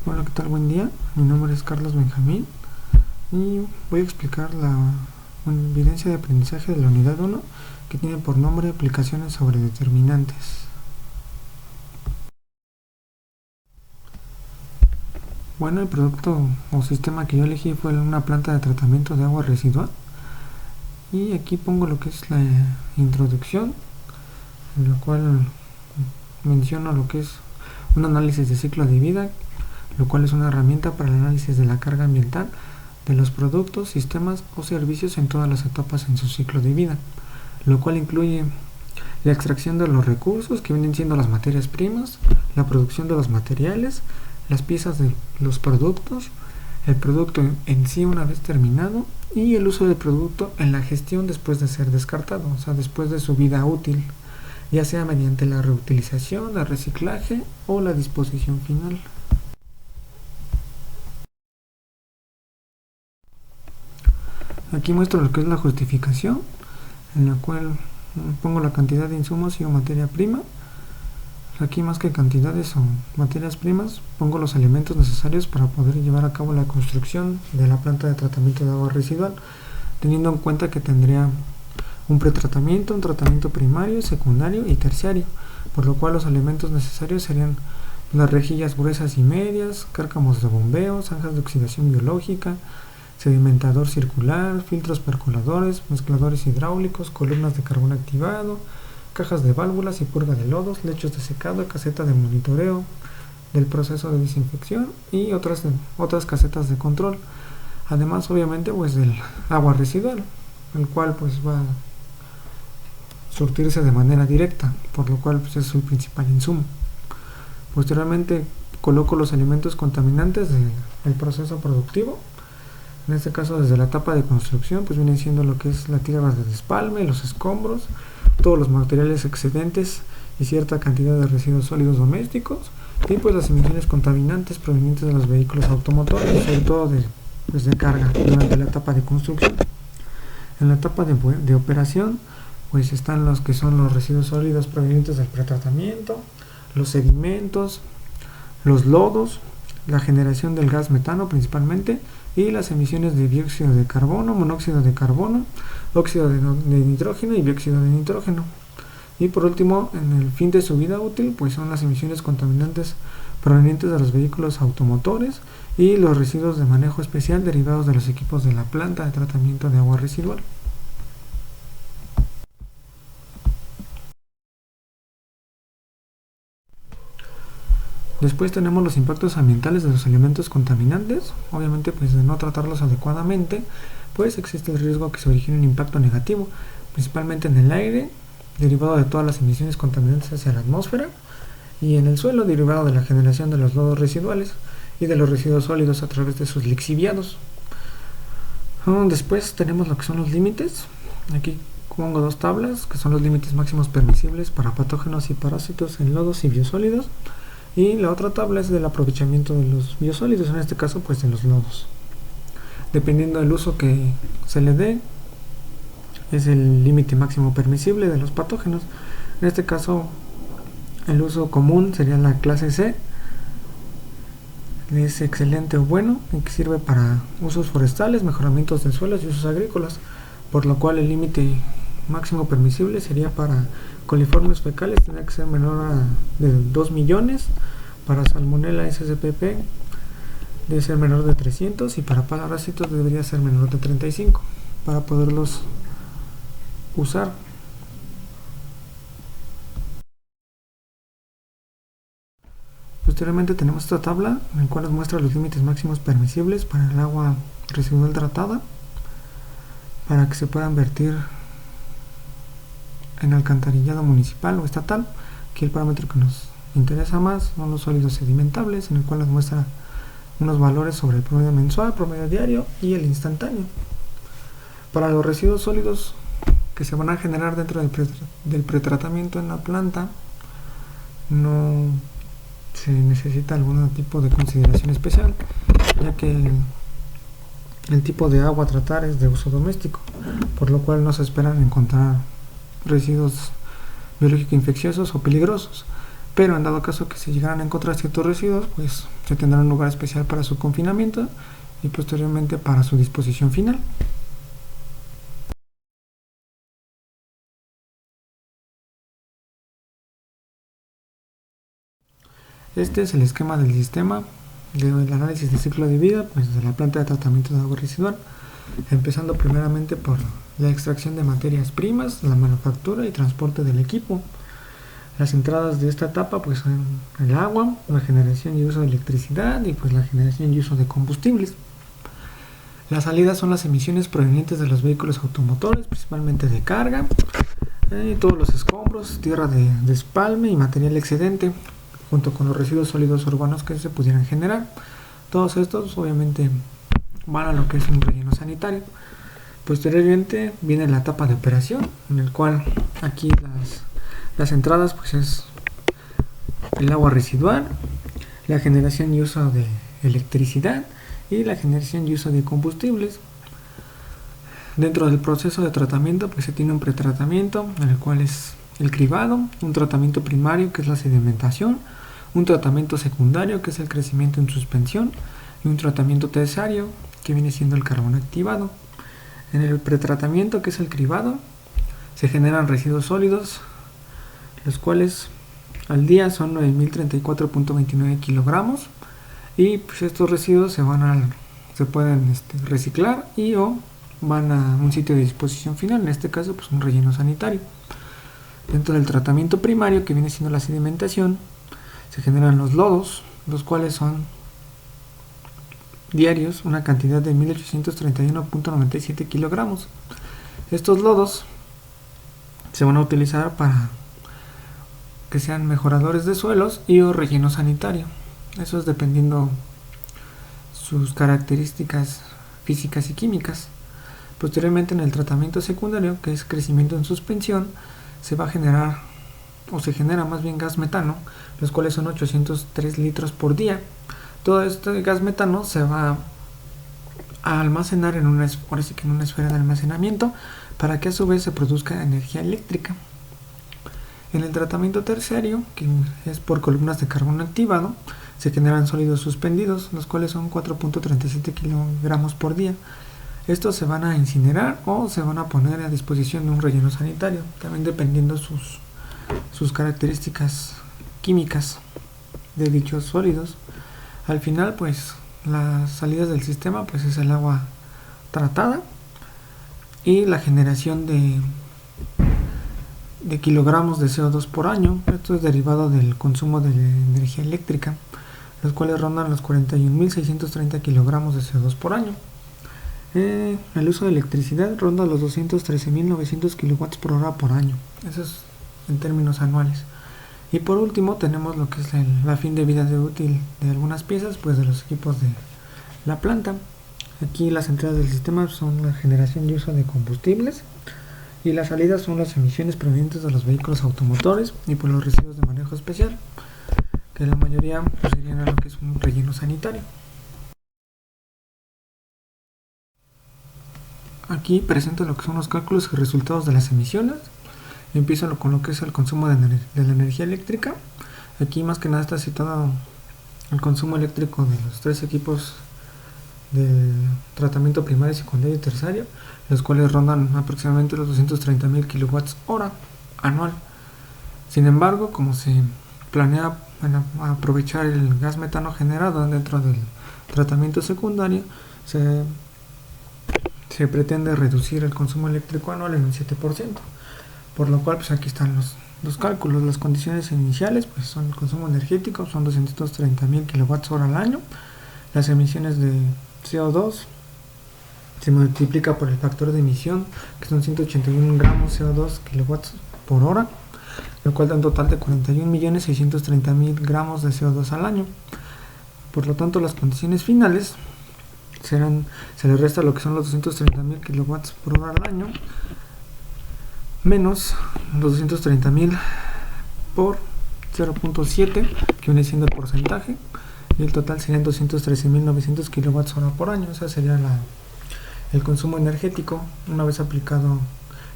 Hola, ¿qué tal? Buen día. Mi nombre es Carlos Benjamín y voy a explicar la evidencia de aprendizaje de la unidad 1 que tiene por nombre aplicaciones sobre determinantes. Bueno, el producto o sistema que yo elegí fue una planta de tratamiento de agua residual y aquí pongo lo que es la introducción, en la cual menciono lo que es un análisis de ciclo de vida, lo cual es una herramienta para el análisis de la carga ambiental de los productos, sistemas o servicios en todas las etapas en su ciclo de vida, lo cual incluye la extracción de los recursos que vienen siendo las materias primas, la producción de los materiales, las piezas de los productos, el producto en sí una vez terminado y el uso del producto en la gestión después de ser descartado, o sea, después de su vida útil, ya sea mediante la reutilización, el reciclaje o la disposición final. Aquí muestro lo que es la justificación, en la cual pongo la cantidad de insumos y o materia prima. Aquí más que cantidades o materias primas, pongo los elementos necesarios para poder llevar a cabo la construcción de la planta de tratamiento de agua residual, teniendo en cuenta que tendría un pretratamiento, un tratamiento primario, secundario y terciario, por lo cual los elementos necesarios serían las rejillas gruesas y medias, cárcamos de bombeo, zanjas de oxidación biológica, sedimentador circular, filtros percoladores, mezcladores hidráulicos, columnas de carbón activado, cajas de válvulas y purga de lodos, lechos de secado, caseta de monitoreo del proceso de desinfección y otras casetas de control. Además, obviamente, pues del agua residual, el cual pues va a surtirse de manera directa, por lo cual pues es su principal insumo. Posteriormente coloco los elementos contaminantes del proceso productivo. En este caso, desde la etapa de construcción, pues viene siendo lo que es la tierra de despalme, los escombros, todos los materiales excedentes y cierta cantidad de residuos sólidos domésticos, y pues las emisiones contaminantes provenientes de los vehículos automotores, sobre todo de carga durante la etapa de construcción. En la etapa de operación, pues están los que son los residuos sólidos provenientes del pretratamiento, los sedimentos, los lodos, la generación del gas metano principalmente, y las emisiones de dióxido de carbono, monóxido de carbono, óxido de nitrógeno y dióxido de nitrógeno. Y por último, en el fin de su vida útil, pues son las emisiones contaminantes provenientes de los vehículos automotores y los residuos de manejo especial derivados de los equipos de la planta de tratamiento de agua residual. Después tenemos los impactos ambientales de los elementos contaminantes. Obviamente, pues de no tratarlos adecuadamente, pues existe el riesgo que se origine un impacto negativo, principalmente en el aire, derivado de todas las emisiones contaminantes hacia la atmósfera, y en el suelo, derivado de la generación de los lodos residuales y de los residuos sólidos a través de sus lixiviados. Después tenemos lo que son los límites. Aquí pongo dos tablas, que son los límites máximos permisibles para patógenos y parásitos en lodos y biosólidos. Y la otra tabla es del aprovechamiento de los biosólidos, en este caso pues de los lodos. Dependiendo del uso que se le dé, es el límite máximo permisible de los patógenos. En este caso, el uso común sería la clase C, que es excelente o bueno, y que sirve para usos forestales, mejoramientos de suelos y usos agrícolas, por lo cual el límite máximo permisible sería para coliformes fecales, tendría que ser menor de 2 millones, para Salmonella SSPP debe ser menor de 300 y para parásitos debería ser menor de 35 para poderlos usar. Posteriormente tenemos esta tabla en la cual nos muestra los límites máximos permisibles para el agua residual tratada para que se puedan vertir en alcantarillado municipal o estatal. Aquí el parámetro que nos interesa más son los sólidos sedimentables, en el cual nos muestra unos valores sobre el promedio mensual, promedio diario y el instantáneo. Para los residuos sólidos que se van a generar dentro del pretratamiento en la planta, no se necesita algún tipo de consideración especial, ya que el tipo de agua a tratar es de uso doméstico, por lo cual no se esperan encontrar residuos biológicos infecciosos o peligrosos. pero en dado caso que se llegaran a encontrar ciertos residuos, pues se tendrá un lugar especial para su confinamiento y posteriormente para su disposición final. Este es el esquema del sistema del análisis de ciclo de vida, pues de la planta de tratamiento de agua residual, empezando primeramente por la extracción de materias primas, la manufactura y transporte del equipo. Las entradas de esta etapa pues son el agua, la generación y uso de electricidad y pues la generación y uso de combustibles. Las salidas son las emisiones provenientes de los vehículos automotores, principalmente de carga, todos los escombros, tierra de despalme y material excedente, junto con los residuos sólidos urbanos que se pudieran generar. Todos estos obviamente van a lo que es un relleno sanitario. Posteriormente viene la etapa de operación, en el cual aquí las entradas pues es el agua residual, la generación y uso de electricidad y la generación y uso de combustibles. Dentro del proceso de tratamiento pues se tiene un pretratamiento, en el cual es el cribado, un tratamiento primario que es la sedimentación, un tratamiento secundario que es el crecimiento en suspensión y un tratamiento terciario que viene siendo el carbón activado. En el pretratamiento, que es el cribado, se generan residuos sólidos, los cuales al día son 9034.29 kilogramos, y pues estos residuos se pueden reciclar y o van a un sitio de disposición final, en este caso pues un relleno sanitario. Dentro del tratamiento primario, que viene siendo la sedimentación, se generan los lodos, los cuales son diarios, una cantidad de 1831.97 kilogramos. Estos lodos se van a utilizar para que sean mejoradores de suelos y o relleno sanitario. Eso es dependiendo sus características físicas y químicas. Posteriormente, en el tratamiento secundario, que es crecimiento en suspensión, se va a generar, o se genera más bien, gas metano, los cuales son 803 litros por día. Todo este gas metano se va a almacenar en una esfera de almacenamiento para que a su vez se produzca energía eléctrica. En el tratamiento terciario, que es por columnas de carbón activado, se generan sólidos suspendidos, los cuales son 4.37 kilogramos por día. Estos se van a incinerar o se van a poner a disposición de un relleno sanitario, también dependiendo sus características químicas de dichos sólidos. Al final, pues las salidas del sistema pues es el agua tratada y la generación de kilogramos de CO2 por año. Esto es derivado del consumo de energía eléctrica, los cuales rondan los 41.630 kilogramos de CO2 por año. El uso de electricidad ronda los 213.900 kilowatts por hora por año. Eso es en términos anuales. Y por último tenemos lo que es la fin de vida de útil de algunas piezas, pues de los equipos de la planta. Aquí las entradas del sistema son la generación y uso de combustibles, y las salidas son las emisiones provenientes de los vehículos automotores y por los residuos de manejo especial, que la mayoría pues serían a lo que es un relleno sanitario. Aquí presento lo que son los cálculos y resultados de las emisiones. Empiezo con lo que es el consumo de la energía eléctrica. Aquí más que nada está citado el consumo eléctrico de los tres equipos de tratamiento primario, secundario y terciario, los cuales rondan aproximadamente los 230.000 kilowatts hora anual. Sin embargo, como se planea aprovechar el gas metano generado dentro del tratamiento secundario, se pretende reducir el consumo eléctrico anual en un 7%, por lo cual pues aquí están los cálculos. Las condiciones iniciales pues son el consumo energético, son 230.000 kilowatts hora al año. Las emisiones de CO2 se multiplica por el factor de emisión, que son 181 gramos CO2 kilowatts por hora, lo cual da un total de 41.630.000 gramos de CO2 al año. Por lo tanto, las condiciones finales se le resta lo que son los 230.000 kilowatts por hora al año menos los 230.000 por 0.7, que viene siendo el porcentaje, y el total serían 213.900 kilowatts hora por año. Ese sería el consumo energético una vez aplicado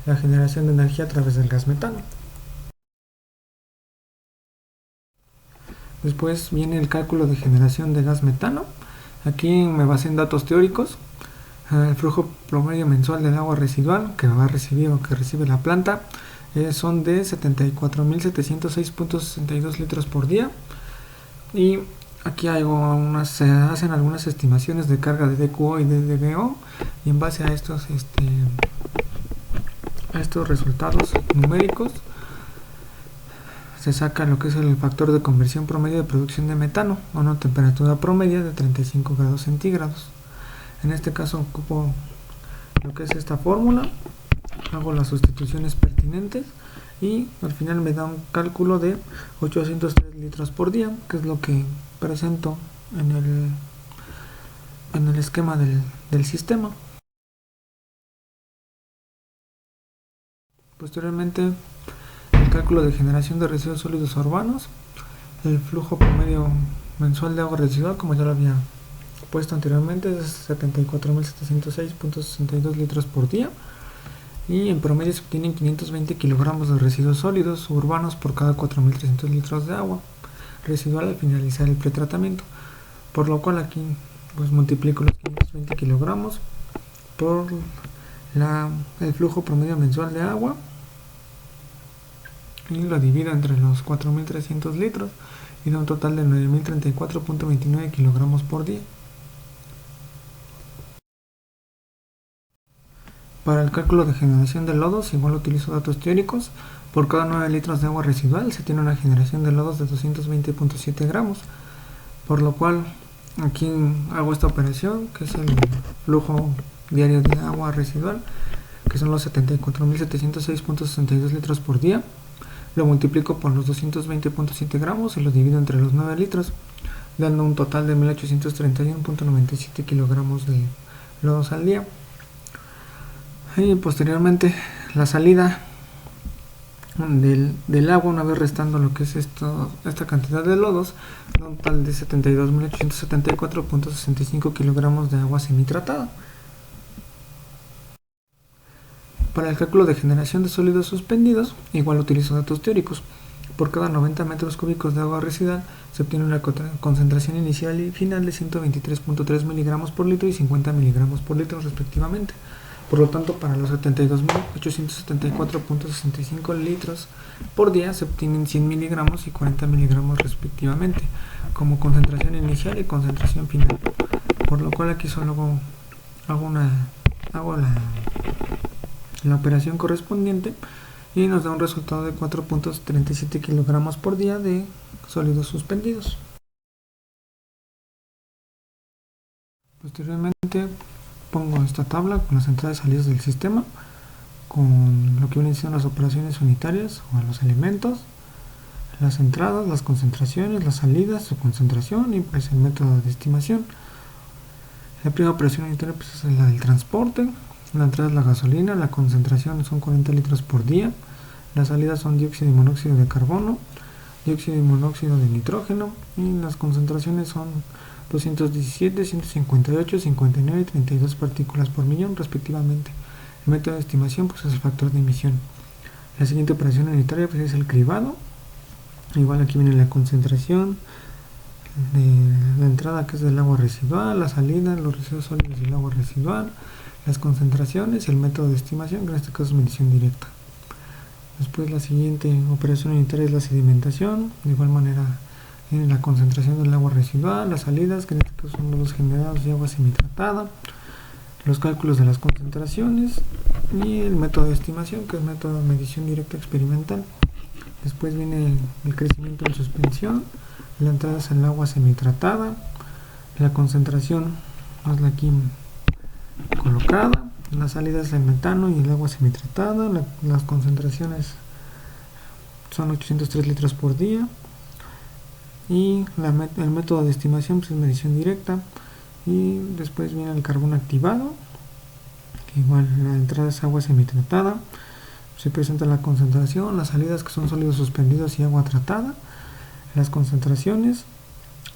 la generación de energía a través del gas metano. Después viene el cálculo de generación de gas metano. Aquí me basé en datos teóricos. El flujo promedio mensual del agua residual que va a recibir o que recibe la planta son de 74.706.62 litros por día. Y aquí se hacen algunas estimaciones de carga de DQO y de DBO, y en base a estos resultados numéricos se saca lo que es el factor de conversión promedio de producción de metano a una temperatura promedio de 35 grados centígrados. En este caso ocupo lo que es esta fórmula, hago las sustituciones pertinentes y al final me da un cálculo de 803 litros por día, que es lo que presento en el esquema del sistema. Posteriormente, el cálculo de generación de residuos sólidos urbanos, el flujo promedio mensual de agua residual, como ya lo había puesto anteriormente, es 74.706.62 litros por día, y en promedio se obtienen 520 kilogramos de residuos sólidos urbanos por cada 4.300 litros de agua residual al finalizar el pretratamiento, por lo cual aquí pues multiplico los 520 kilogramos por el flujo promedio mensual de agua y lo divido entre los 4.300 litros y da un total de 9.034.29 kilogramos por día. Para el cálculo de generación de lodos, igual utilizo datos teóricos. Por cada 9 litros de agua residual se tiene una generación de lodos de 220.7 gramos, por lo cual aquí hago esta operación, que es el flujo diario de agua residual, que son los 74.706.62 litros por día. Lo multiplico por los 220.7 gramos y lo divido entre los 9 litros, dando un total de 1.831.97 kilogramos de lodos al día. Y posteriormente la salida del agua, una vez restando lo que es esta cantidad de lodos, da un total de 72.874.65 kilogramos de agua semitratada. Para el cálculo de generación de sólidos suspendidos, igual utilizo datos teóricos. Por cada 90 metros cúbicos de agua residual se obtiene una concentración inicial y final de 123.3 miligramos por litro y 50 miligramos por litro respectivamente. Por lo tanto, para los 72.874.65 litros por día se obtienen 100 miligramos y 40 miligramos respectivamente, como concentración inicial y concentración final. Por lo cual aquí solo hago la operación correspondiente y nos da un resultado de 4.37 kilogramos por día de sólidos suspendidos. Posteriormente pongo esta tabla con las entradas y salidas del sistema, con lo que vienen siendo las operaciones unitarias o los elementos, las entradas, las concentraciones, las salidas, su concentración y pues el método de estimación. La primera operación unitaria pues es la del transporte. La entrada es la gasolina, la concentración son 40 litros por día, las salidas son dióxido y monóxido de carbono, dióxido y monóxido de nitrógeno, y las concentraciones son 217, 158, 59 y 32 partículas por millón respectivamente. El método de estimación pues es el factor de emisión. La siguiente operación unitaria pues es el cribado. Igual aquí viene la concentración de la entrada, que es del agua residual, la salida, los residuos sólidos del agua residual, las concentraciones y el método de estimación, que en este caso es medición directa. Después la siguiente operación unitaria es la sedimentación. De igual manera viene la concentración del agua residual, las salidas, que en este caso son los generados de agua semitratada, los cálculos de las concentraciones y el método de estimación, que es el método de medición directa experimental. Después viene el crecimiento en suspensión, la entrada es el agua semitratada, la concentración es la aquí colocada, la salida es el metano y el agua semitratada, las concentraciones son 803 litros por día y el método de estimación pues es medición directa. Y después viene el carbón activado, que igual la entrada es agua semitratada, se presenta la concentración, las salidas que son sólidos suspendidos y agua tratada, las concentraciones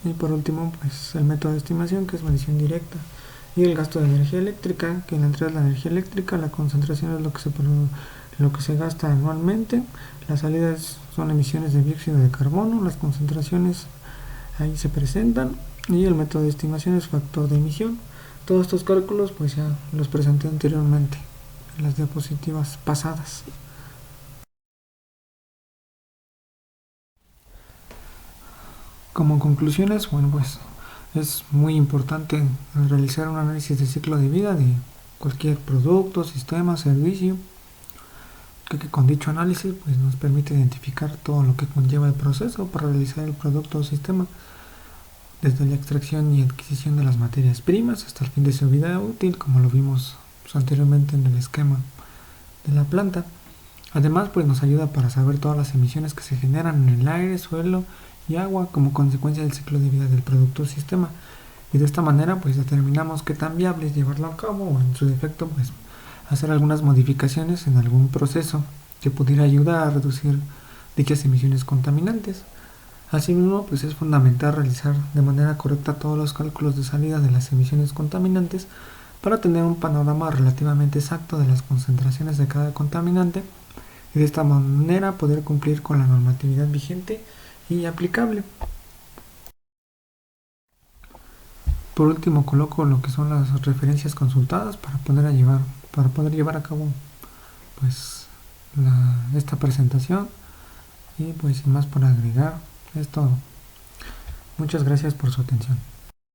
y por último pues el método de estimación, que es medición directa. Y el gasto de energía eléctrica, que en la entrada es la energía eléctrica, la concentración es lo que se gasta anualmente, las salidas son emisiones de dióxido de carbono, las concentraciones ahí se presentan, y el método de estimación es factor de emisión. Todos estos cálculos pues ya los presenté anteriormente en las diapositivas pasadas. Como conclusiones, bueno, pues es muy importante realizar un análisis de ciclo de vida de cualquier producto, sistema, servicio, que con dicho análisis pues nos permite identificar todo lo que conlleva el proceso para realizar el producto o sistema, desde la extracción y adquisición de las materias primas hasta el fin de su vida útil, como lo vimos pues, anteriormente en el esquema de la planta. Además, pues nos ayuda para saber todas las emisiones que se generan en el aire, suelo y agua como consecuencia del ciclo de vida del producto o sistema. Y de esta manera, pues determinamos qué tan viable es llevarlo a cabo o en su defecto, pues hacer algunas modificaciones en algún proceso que pudiera ayudar a reducir dichas emisiones contaminantes. Asimismo, pues es fundamental realizar de manera correcta todos los cálculos de salida de las emisiones contaminantes para tener un panorama relativamente exacto de las concentraciones de cada contaminante y de esta manera poder cumplir con la normatividad vigente y aplicable. Por último, coloco lo que son las referencias consultadas para poder llevar a cabo pues esta presentación, y pues sin más por agregar es todo. Muchas gracias por su atención.